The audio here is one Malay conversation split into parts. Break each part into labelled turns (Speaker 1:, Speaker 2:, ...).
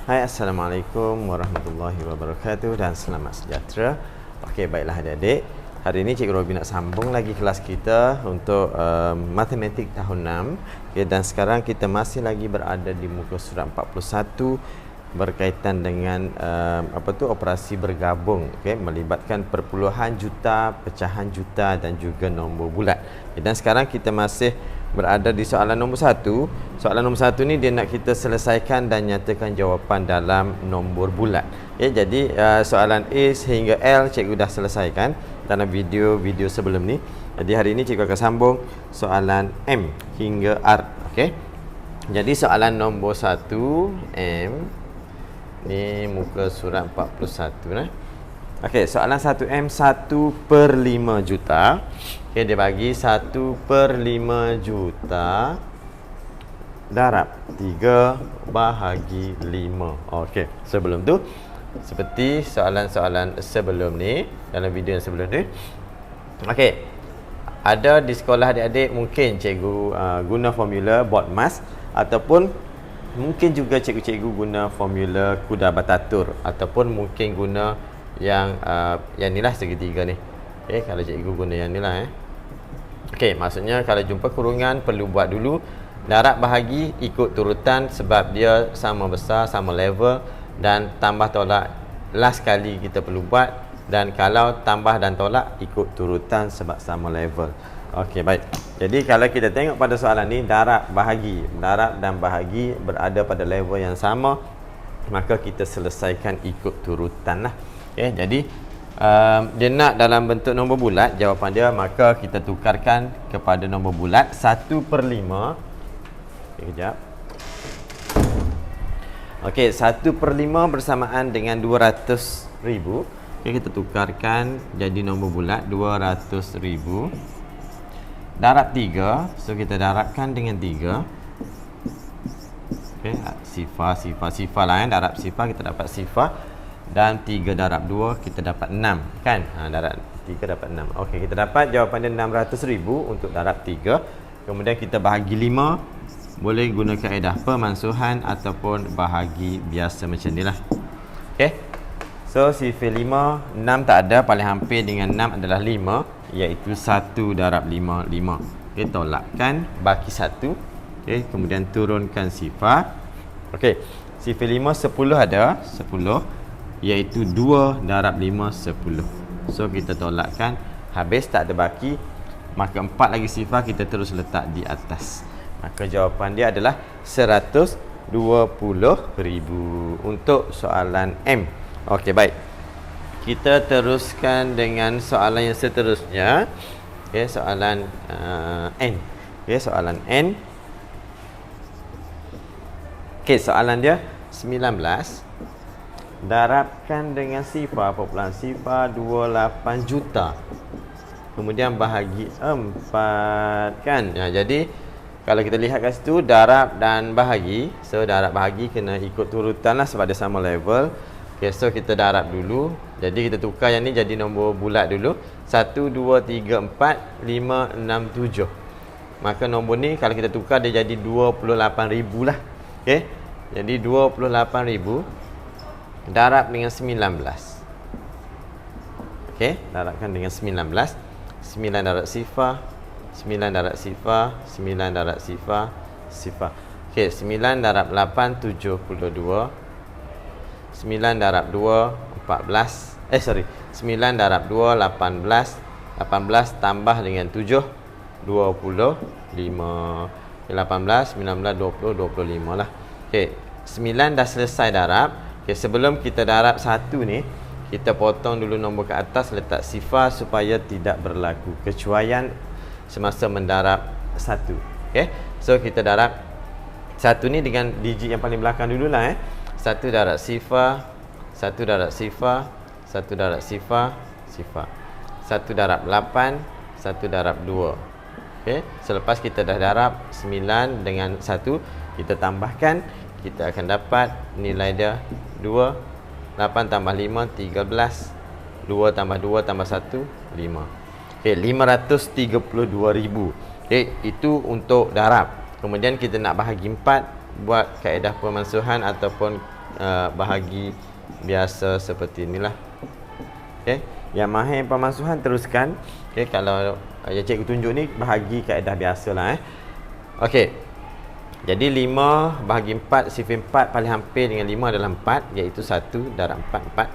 Speaker 1: Hai, Assalamualaikum warahmatullahi wabarakatuh dan selamat sejahtera. Okey, baiklah adik-adik. Hari ini Cikgu Robi nak sambung lagi kelas kita untuk matematik tahun 6. Okay, dan sekarang kita masih lagi berada di muka surat 41 berkaitan dengan operasi bergabung, okay, melibatkan perpuluhan juta, pecahan juta dan juga nombor bulat. Okay, dan sekarang kita masih berada di soalan nombor 1. Soalan nombor 1 ni dia nak kita selesaikan dan nyatakan jawapan dalam nombor bulat. Okay, jadi soalan A sehingga L cikgu dah selesaikan dalam video sebelum ni. Jadi hari ini cikgu akan sambung soalan M hingga R. Okay. Jadi soalan nombor 1 M ni muka surat 41 nah. Okey, soalan 1M 1/5 juta. Okey, dia bagi 1/5 juta darab 3 bahagi 5. Okey, sebelum tu seperti soalan-soalan sebelum ni, dalam video yang sebelum ni. Okey, ada di sekolah adik-adik mungkin cikgu guna formula BODMAS ataupun mungkin juga cikgu-cikgu guna formula kuda batatur ataupun mungkin guna yang ni lah segitiga ni. Okey, kalau cikgu guna yang ni lah Okey, maksudnya kalau jumpa kurungan perlu buat dulu darab bahagi ikut turutan sebab dia sama besar, sama level, dan tambah tolak last kali kita perlu buat, dan kalau tambah dan tolak ikut turutan sebab sama level. Okey, baik. Jadi kalau kita tengok pada soalan ni darab dan bahagi berada pada level yang sama, maka kita selesaikan ikut turutan lah. Okay, jadi dia nak dalam bentuk nombor bulat jawapan dia, maka kita tukarkan kepada nombor bulat 1/5. Okay, kejap. Okey, 1/5 bersamaan dengan 200,000. Okay, kita tukarkan jadi nombor bulat 200,000 darab 3. So kita darabkan dengan 3. Okey, sifar lah darab sifar kita dapat sifar. Dan 3 darab 2 kita dapat 6 kan? Darab 3 dapat 6. Okey, kita dapat jawapan dia 600,000 untuk darab 3. Kemudian kita bahagi 5. Boleh guna kaedah pemansuhan ataupun bahagi biasa macam ni lah. Okey. So sifar 5, 6 tak ada, paling hampir dengan 6 adalah 5, iaitu 1 darab 5, 5. Okey, tolakkan, baki 1. Okey, kemudian turunkan sifar. Okey, sifar 5 10 ada, 10, iaitu 2 darab 5, 10. So kita tolakkan, habis tak ada baki, maka 4 lagi sifar kita terus letak di atas. Maka jawapan dia adalah 120,000 untuk soalan M. Okey, baik. Kita teruskan dengan soalan yang seterusnya. Okey, soalan N. Okey, soalan N. Okey, soalan dia 19. Darabkan dengan sifar, populasi sifar 28 juta. Kemudian bahagi 4 kan. Jadi kalau kita lihat kat situ darab dan bahagi. So darab bahagi kena ikut turutan lah sebab dia sama level. Okay, so kita darab dulu. Jadi kita tukar yang ni jadi nombor bulat dulu. 1, 2, 3, 4, 5, 6, 7. Maka nombor ni kalau kita tukar dia jadi 28,000 lah. Okay, jadi 28,000 darab dengan 19. Okey, darabkan dengan 19. 9 darab sifar, 9 darab sifar, 9 darab sifar, sifar. Okey, 9 darab 8 72. 9 darab 2 14. 9 darab 2 18. 18 tambah dengan 7 25. 18 19 20 25 lah. Okey, 9 dah selesai darab. Okay, sebelum kita darab 1 ni, kita potong dulu nombor ke atas, letak sifar supaya tidak berlaku kecuaian semasa mendarab 1. Okay, so kita darab 1 ni dengan digit yang paling belakang dululah 1 darab sifar, 1 darab sifar, 1 darab sifar, sifar. 1 darab 8, 1 darab 2. Okay, selepas kita dah darab 9 dengan 1, kita tambahkan, kita akan dapat nilai dia 2, 8 tambah 5, 13, 2 tambah 2 tambah 1, 5. Okay, 532,000. Okay, itu untuk darab. Kemudian kita nak bahagi 4, buat kaedah pemansuhan ataupun bahagi biasa seperti inilah. Okey, yang mahir pemasuhan teruskan. Okey, kalau yang cikgu tunjuk ni bahagi kaedah biasalah Okey. Jadi 5 bahagi 4 sifar 4 paling hampir dengan 5 adalah 4, iaitu 1 darab 4 4.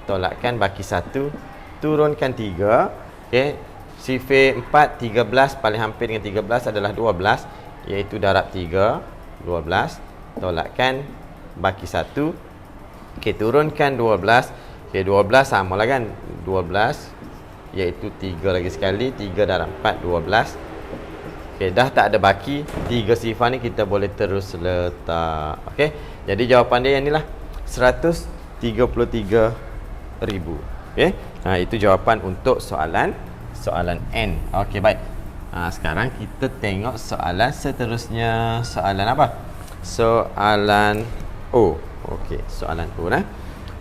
Speaker 1: Tolakkan baki 1, turunkan 3. Okey. Sifar 4 13 paling hampir dengan 13 adalah 12, iaitu darab 3 12. Tolakkan baki 1. Okey, turunkan 12. Okey, 12 samalah kan 12, iaitu 3 lagi sekali, 3 darab 4 12. Okey, dah tak ada baki. 3 sifar ni kita boleh terus letak. Okey, jadi jawapan dia yang inilah 133,000. Okey, itu jawapan untuk soalan N. Okey, baik. Sekarang kita tengok soalan seterusnya. Soalan apa? Soalan O. Okey, soalan O nah.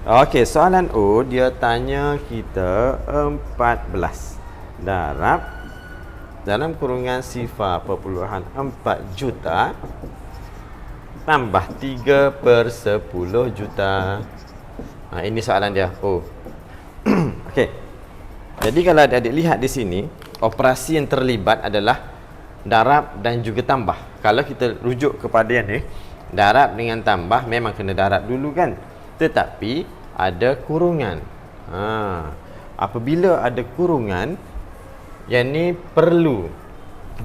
Speaker 1: Okey, soalan O dia tanya kita 14 darab dalam kurungan sifar perpuluhan 4 juta tambah 3/10 juta. Ini soalan dia. Okey. Jadi kalau adik-adik lihat di sini, operasi yang terlibat adalah darab dan juga tambah. Kalau kita rujuk kepada yang ni, darab dengan tambah memang kena darab dulu kan. Tetapi ada kurungan. Apabila ada kurungan, yang ni perlu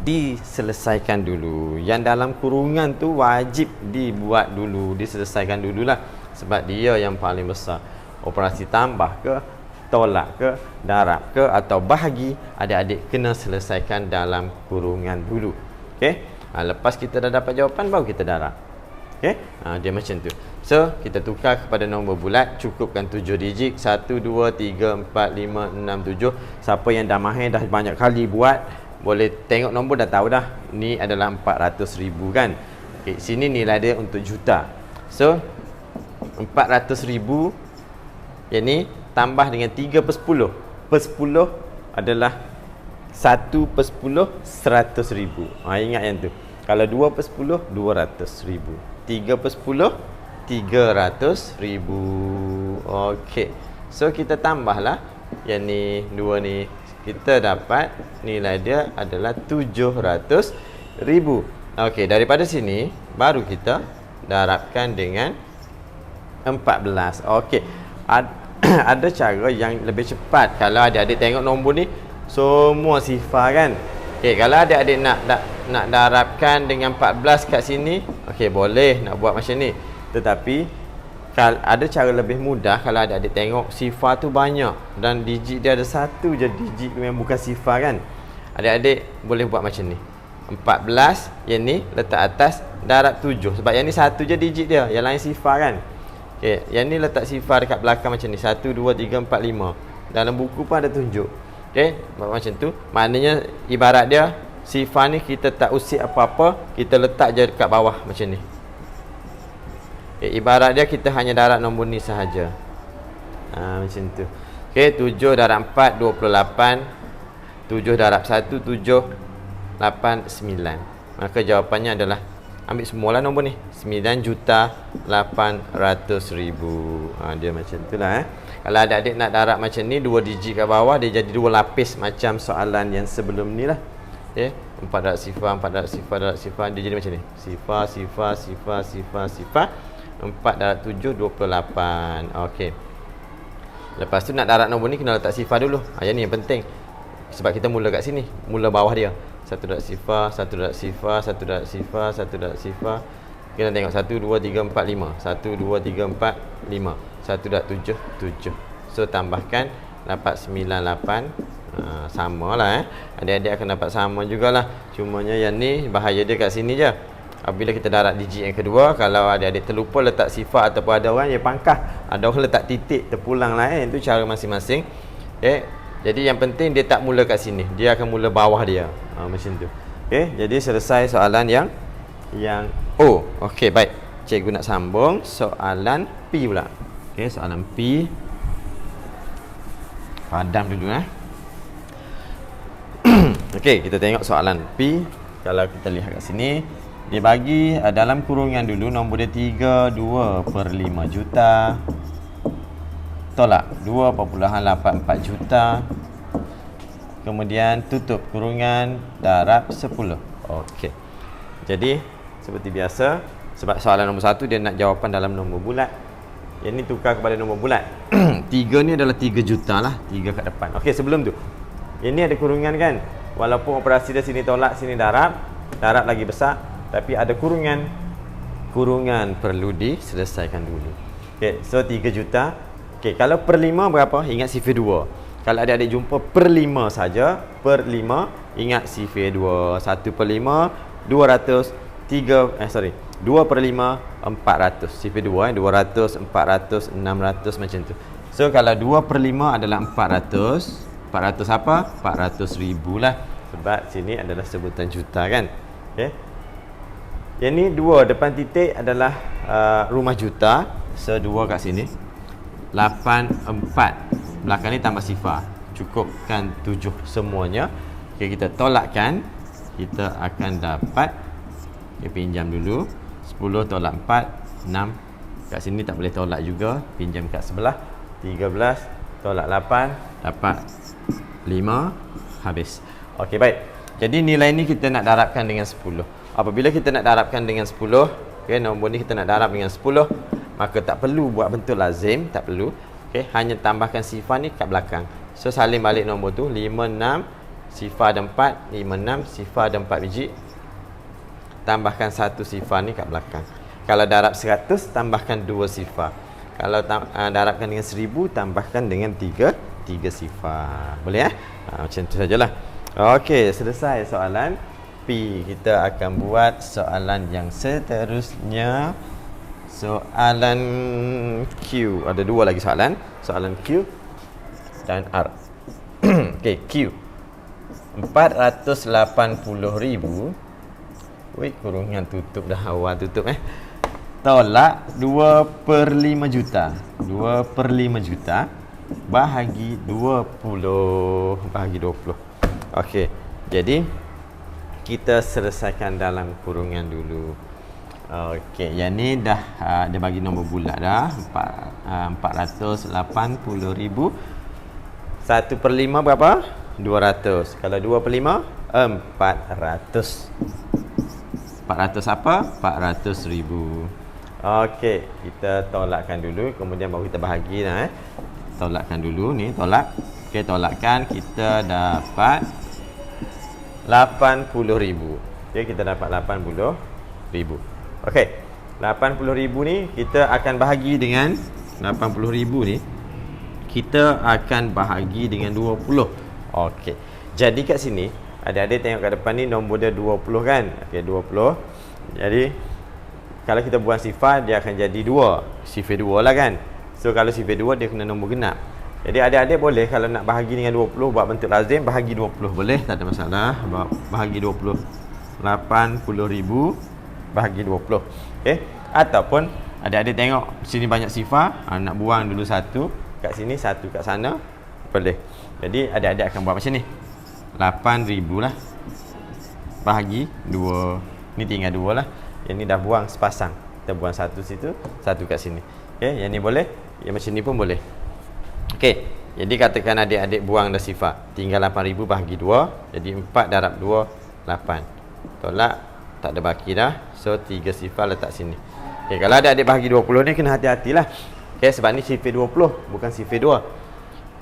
Speaker 1: diselesaikan dulu. Yang dalam kurungan tu wajib dibuat dulu, diselesaikan dululah. Sebab dia yang paling besar. Operasi tambah ke, tolak ke, darab ke atau bahagi, adik-adik kena selesaikan dalam kurungan dulu. Okey? Lepas kita dah dapat jawapan, baru kita darab. Okey? Dia macam tu. So, kita tukar kepada nombor bulat, cukupkan 7 digit, 1 2 3 4 5 6 7. Siapa yang dah mahir dah banyak kali buat, boleh tengok nombor dah tahu dah. Ni adalah 400,000 kan. Okey, sini nilai dia untuk juta. So, 400,000 yang ni tambah dengan 3/10. Per 10 adalah 1/10 100,000. Ingat yang tu. Kalau 2/10 200,000. 3/10 300,000. Okey. So kita tambahlah yang ni, dua ni. Kita dapat nilai dia adalah 700,000. Okey, daripada sini baru kita darabkan dengan 14. Okey. Ada cara yang lebih cepat. Kalau adik-adik tengok nombor ni semua sifar kan. Okey, kalau adik-adik nak darabkan dengan 14 kat sini, okey, boleh nak buat macam ni. Tetapi ada cara lebih mudah. Kalau adik-adik tengok sifar tu banyak dan digit dia ada satu je digit yang bukan sifar kan. Adik-adik boleh buat macam ni. 14 yang ni letak atas, darab 7. Sebab yang ni satu je digit dia, yang lain sifar kan. Okey, yang ni letak sifar dekat belakang macam ni. 1 2 3 4 5. Dalam buku pun ada tunjuk. Okey, buat macam tu. Maknanya ibarat dia sifar ni kita tak usik apa-apa, kita letak je dekat bawah macam ni. Ibarat dia kita hanya darab nombor ni sahaja. Macam tu. Okey, 7 darab 4 28. 7 darab 1 7 8 9. Maka jawapannya adalah, ambil semualah nombor ni, 9,800,000. Dia macam itulah Kalau adik-adik nak darab macam ni, 2 digit kat bawah, dia jadi 2 lapis macam soalan yang sebelum ni lah. Okey, 4 darab sifar, 4 darab sifar, darab sifar, dia jadi macam ni. Sifar, sifar, sifar, sifar, sifar. 4 darab 7 28. Okey. Lepas tu nak darab nombor ni kena letak sifar dulu. Yang ni yang penting. Sebab kita mula kat sini, mula bawah dia. 1 darab sifar, 1 darab sifar, 1 darab sifar, 1 darab sifar. Kita tengok 1 2 3 4 5. 1 2 3 4 5. 1 darab 7 7. So tambahkan dapat 98. Samalah Adik-adik akan dapat sama jugalah. Cumanya yang ni bahaya dia kat sini je. Apabila kita darab digit yang kedua, kalau adik-adik terlupa letak sifar ataupun ada orang yang pangkah, ada orang letak titik terpulang lah Itu cara masing-masing. Jadi yang penting dia tak mula kat sini, dia akan mula bawah dia. Macam tu. Jadi selesai soalan yang O. Okey, baik. Cikgu nak sambung soalan P pula. Soalan P. Padam dulu Okey, kita tengok soalan P. Kalau kita lihat kat sini, Dia bagi dalam kurungan dulu nombor dia 32 per 5 juta. Tolak 2.84 juta. Kemudian tutup kurungan darab 10. Okey. Jadi seperti biasa, sebab soalan nombor 1 dia nak jawapan dalam nombor bulat. Yang ni tukar kepada nombor bulat. 3 ni adalah 3 juta lah, 3 kat depan. Okey, sebelum tu. Yang ni ada kurungan kan? Walaupun operasi dia sini tolak, sini darab lagi besar, tapi ada kurungan. Kurungan perlu diselesaikan dulu. Okey, so 3 juta. Okey, kalau per 5 berapa? Ingat sifar 2. Kalau adik-adik jumpa per 5 saja, per 5, ingat sifar 2. 1 per 5, 200, 2 per 5, 400. Sifar 2, 200, 400, 600 macam tu. So, kalau 2 per 5 adalah 400. 400 apa? 400 ribu lah. Sebab sini adalah sebutan juta kan. Okay. Yang ni 2 depan titik adalah rumah juta. So, 2 kat sini. 84. Belakang ni tambah sifar. Cukupkan 7 semuanya. Okay, kita tolakkan. Kita akan dapat, okay, pinjam dulu 10 tolak 4, 6. Kat sini tak boleh tolak juga. Pinjam kat sebelah 13 tolak 8, dapat 5. Habis. Okey, baik. Jadi nilai ni kita nak darabkan dengan 10. Apabila kita nak darabkan dengan 10, okay, nombor ni kita nak darab dengan 10, maka tak perlu buat bentuk lazim. Tak perlu. Okay, hanya tambahkan sifar ni kat belakang. So, salin balik nombor tu. 5, 6, sifar ada 4. 5, 6, sifar ada 4 biji. Tambahkan 1 sifar ni kat belakang. Kalau darab 100, tambahkan 2 sifar. Kalau darabkan dengan 1000, tambahkan dengan 3 sifar. Boleh macam tu sajalah. Okey, selesai soalan P. Kita akan buat soalan yang seterusnya. Soalan Q. Ada 2 lagi soalan. Soalan Q dan R. Okey, Q. 480,000. Wih, kurungan tutup dah, awal tutup Tolak 2 per 5 juta. 2 per 5 juta bahagi 20. Bahagi 20. Okey, jadi kita selesaikan dalam kurungan dulu. Okey, yang ni dah dia bagi nombor bulat dah. 480,000. 1 per 5 berapa? 200. Kalau 2 per 5, 400. 400 apa? 400 ribu. Okey, kita tolakkan dulu, kemudian baru kita bahagi dah. Tolakkan dulu ni, tolak. Okey, tolakkan, kita dapat 80,000. Okey, kita dapat 80,000. Okey, 80,000 ni kita akan bahagi dengan 80,000 ni kita akan bahagi dengan 20. Okey. Jadi kat sini adik-adik tengok kat depan ni nombor dia 20 kan? Okey, 20. Jadi kalau kita buang sifar, dia akan jadi 2. Sifar 2 lah kan? So kalau sifar 2 dia kena nombor genap. Jadi adik-adik boleh kalau nak bahagi dengan 20 buat bentuk lazim, bahagi 20 boleh, tak ada masalah. Bahagi 20. 80,000 bahagi 20. Okey. Ataupun adik-adik tengok sini banyak sifar, nak buang dulu satu kat sini, satu kat sana, boleh. Jadi adik-adik akan buat macam ni. 8,000 lah bahagi 2. Ni tinggal 2 lah. Yang ni dah buang sepasang. Kita buang satu situ, satu kat sini. Okey, yang ni boleh, yang macam ni pun boleh. Okey. Jadi katakan adik-adik buang dah sifar. Tinggal 8,000 bahagi 2. Jadi 4 darab 2, 8. Tolak, tak ada baki dah. So 3 sifar letak sini. Okey, kalau adik-adik bahagi 20 ni kena hati-hatilah. Okey, sebab ni sifar 20, bukan sifar 2.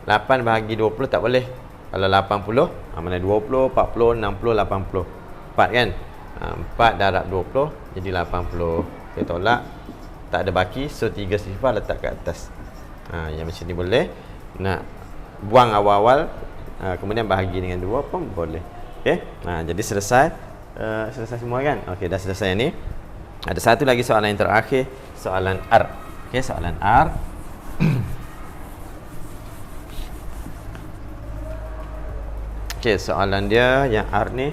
Speaker 1: 8 bahagi 20 tak boleh. Kalau 80, mana 20, 40, 60, 80. 4 kan? 4 darab 20 jadi 80. Kita tolak, tak ada baki, so 3 sifar letak kat atas. Yang macam ni boleh. Nak buang awal-awal, kemudian bahagi dengan 2 pun boleh. Okey. Jadi selesai. Selesai semua kan? Okey, dah selesai ni. Ada satu lagi soalan yang terakhir, soalan R. Okey, soalan R. Okey, soalan dia yang R ni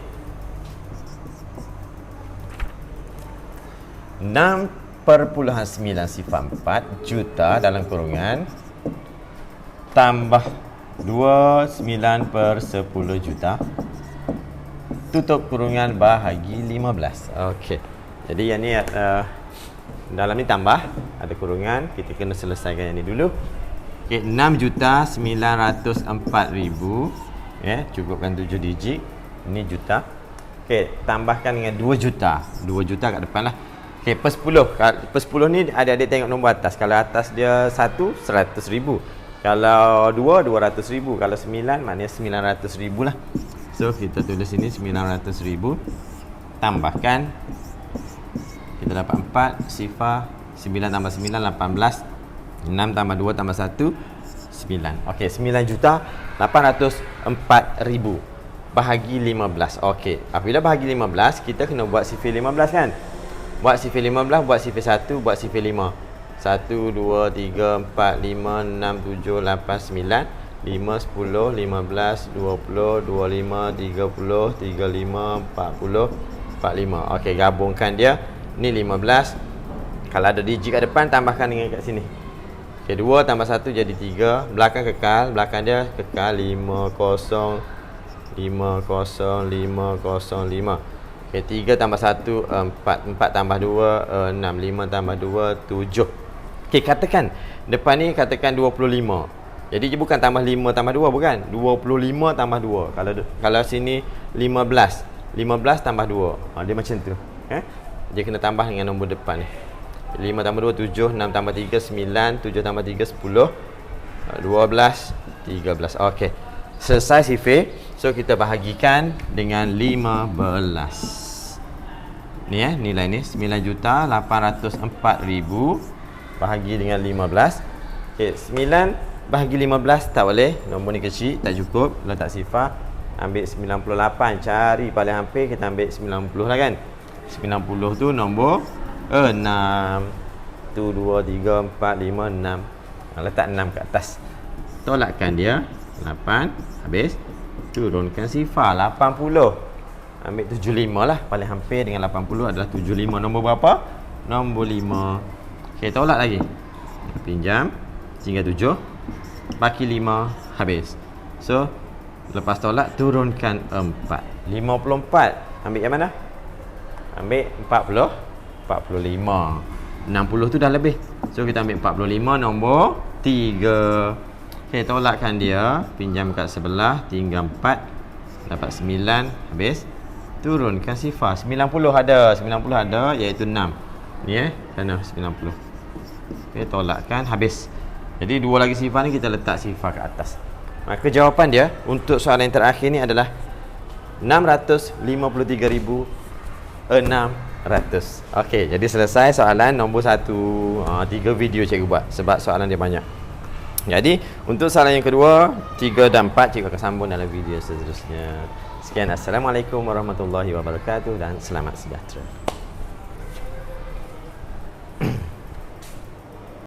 Speaker 1: 6,9 juta dalam kurungan tambah 29 per 10 juta tutup kurungan bahagi 15. Okey. Jadi yang ni dalam ni tambah, ada kurungan, kita kena selesaikan yang ni dulu. Okey, 6,904,000. Ya, cukupkan 7 digit. Ini juta. Okey, tambahkan dengan 2 juta. 2 juta kat depan lah. Okey, per 10. Per 10 ni adik-adik tengok nombor atas. Kalau atas dia 1, 100,000. Kalau 2, 200,000. Kalau 9, maknanya 900,000 lah. So, kita tulis sini 900,000. Tambahkan. Kita dapat 4, sifar. 9 tambah 9, 18. 6 tambah 2 tambah 1, 9. Okey, 9,804,000 bahagi 15. Okey, apabila bahagi 15, kita kena buat sifir 15 kan? Buat sifir 15, buat sifir 1, buat sifir 5. 1, 2, 3, 4, 5, 6, 7, 8, 9, 5, 10, 15, 20, 25, 30, 35, 40, 45. Okey, gabungkan dia. Ni 15. Kalau ada digit kat depan, tambahkan dengan kat sini. Okey, 2 tambah 1 jadi 3. Belakang kekal. Belakang dia kekal 50, 50, 505. Okey, 3 tambah 1, 4. 4 tambah 2, 6. 5 tambah 2, 7. Okey, katakan. Depan ni katakan 25. Jadi dia bukan tambah 5 tambah 2, bukan. 25 tambah 2. Kalau sini 15. 15 tambah 2. Dia macam tu. Dia kena tambah dengan nombor depan ni. 5 tambah 2, 7. 6 tambah 3, 9. 7 tambah 3, 10. 12, 13. Okey. Selesai sifir. So, kita bahagikan dengan 15. Ni nilai ni. 9,804,000 bahagi dengan 15. Okey, 9 bahagi 15 tak boleh. Nombor ni kecil, tak cukup. Letak sifar. Ambil 98. Cari paling hampir, kita ambil 90 lah kan. 90 tu nombor 6. 1, 2, 3, 4, 5, 6. Letak 6 kat atas. Tolakkan dia. 8. Habis. Turunkan sifar. 80. Ambil 75 lah. Paling hampir dengan 80 adalah 75. Nombor berapa? Nombor 5. Okey, tolak lagi. Pinjam. Tinggal 7. Baki 5. Habis. So, lepas tolak, turunkan 4. 54. Ambil yang mana? Ambil 40. 45. 60 tu dah lebih. So, kita ambil 45. Nombor 3. Okey, tolakkan dia. Pinjam kat sebelah. Tinggal 4. Dapat 9. Habis. Turunkan sifar. 90 ada. 90 ada. Iaitu 6. Ni sana 90. Okey, tolakkan. Habis. Jadi, dua lagi sifar ni kita letak sifar kat atas. Maka jawapan dia untuk soalan yang terakhir ni adalah 653,600. Okey, jadi selesai soalan nombor 1. 3 video cikgu buat sebab soalan dia banyak. Jadi, untuk soalan yang kedua, 3 dan 4 cikgu akan sambung dalam video seterusnya. Sekian, Assalamualaikum warahmatullahi wabarakatuh dan selamat sejahtera.